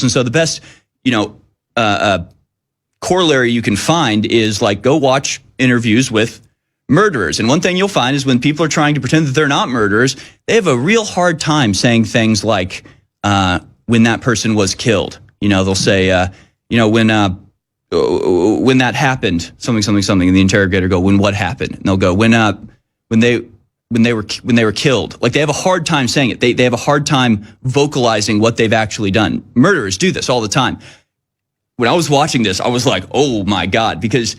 And so the best, corollary you can find is like go watch interviews with murderers. And one thing you'll find is when people are trying to pretend that they're not murderers, they have a real hard time saying things like when that person was killed. They'll say, when that happened, something, and the interrogator go, when what happened? And they'll go, when they were killed. Like they have a hard time saying it. They have a hard time vocalizing what they've actually done. Murderers do this all the time. When I was watching this, I was like, oh my God, because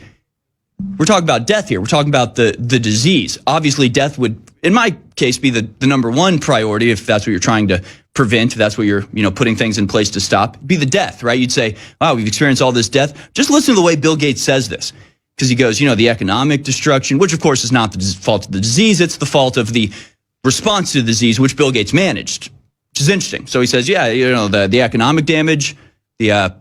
we're talking about death here. We're talking about the disease. Obviously, death would, in my case, be the number one priority if that's what you're trying to prevent, if that's what you're, putting things in place to stop. Be the death, right? You'd say, wow, we've experienced all this death. Just listen to the way Bill Gates says this. Because he goes, the economic destruction, which of course is not the fault of the disease, it's the fault of the response to the disease, which Bill Gates managed, which is interesting. So he says, the economic damage, the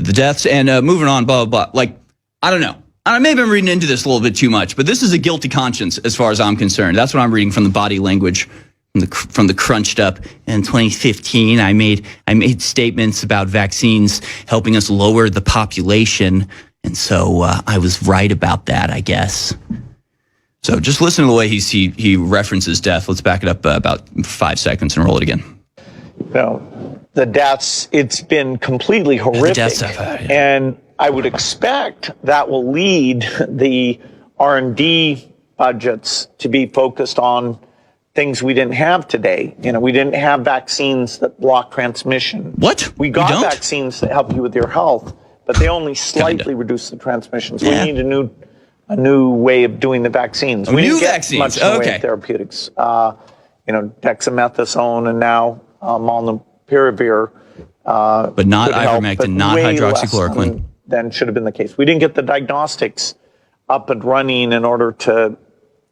deaths, and moving on, blah, blah, blah. Like, I don't know. Maybe I'm reading into this a little bit too much, but this is a guilty conscience as far as I'm concerned. That's what I'm reading from the body language, from the crunched up. In 2015, I made statements about vaccines helping us lower the population, and so I was right about that, I guess. So just listen to the way he references death. Let's back it up about 5 seconds and roll it again. The deaths, it's been completely horrific, and I would expect that will lead the R&D budgets to be focused on things we didn't have today. We didn't have vaccines that block transmission. What? We got vaccines that help you with your health, but they only slightly reduce the transmission. So we need a new way of doing the vaccines. We didn't get much in the way of therapeutics. Dexamethasone and now molnupiravir. But not ivermectin, not hydroxychloroquine. Than should have been the case. We didn't get the diagnostics up and running in order to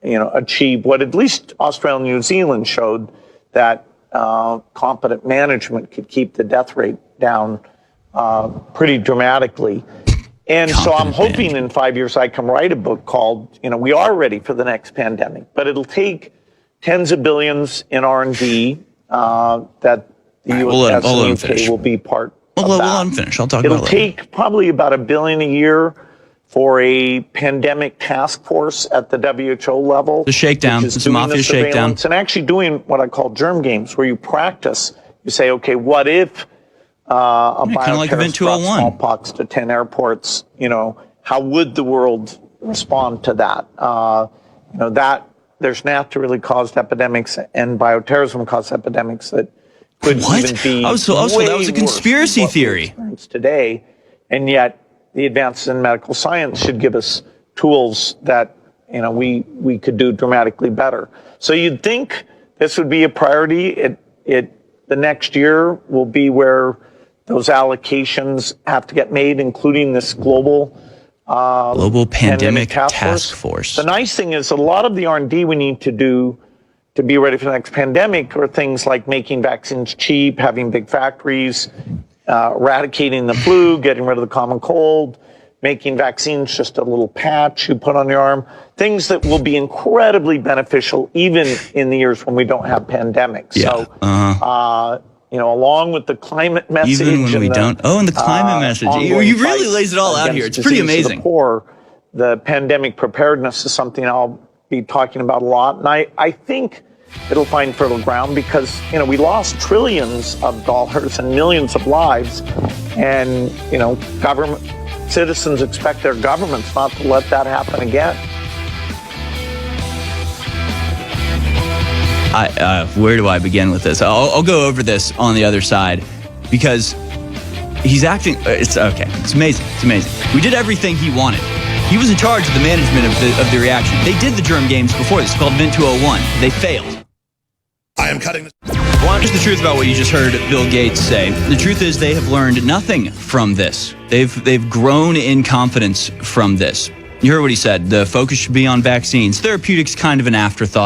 achieve what at least Australia and New Zealand showed, that competent management could keep the death rate down pretty dramatically. And so I'm hoping in 5 years I can write a book called, we are ready for the next pandemic, but it'll take tens of billions in R&D that the U.S. and the UK will be part of that. Well, unfinished. I'll talk about it later. It'll take probably about $1 billion a year for a pandemic task force at the WHO level. The shakedown, it's a mafia shakedown. And actually doing what I call germ games, where you practice. You say, okay, what if a bioterrorist brought smallpox to 10 airports? How would the world respond to that? That there's naturally caused epidemics and bioterrorism caused epidemics that could even be that was a conspiracy theory today, and yet the advances in medical science should give us tools that we could do dramatically better. So you'd think this would be a priority. The next year will be where those allocations have to get made, including this global pandemic task force. The nice thing is a lot of the R&D we need to do to be ready for the next pandemic are things like making vaccines cheap, having big factories, eradicating the flu, getting rid of the common cold, making vaccines just a little patch you put on your arm, things that will be incredibly beneficial even in the years when we don't have pandemics. Yeah. So, along with the climate message. Even when we don't. Oh, and the climate message. You really lays it all out here. It's pretty amazing. The pandemic preparedness is something I'll be talking about a lot. And I think it'll find fertile ground because, we lost trillions of dollars and millions of lives. And, citizens expect their governments not to let that happen again. Where do I begin with this? I'll go over this on the other side because he's acting. It's okay. It's amazing. It's amazing. We did everything he wanted. He was in charge of the management of the reaction. They did the germ games before this, called Event 201. They failed. I am cutting this. Well, here's the truth about what you just heard Bill Gates say. The truth is they have learned nothing from this. They've grown in confidence from this. You heard what he said. The focus should be on vaccines. Therapeutics kind of an afterthought.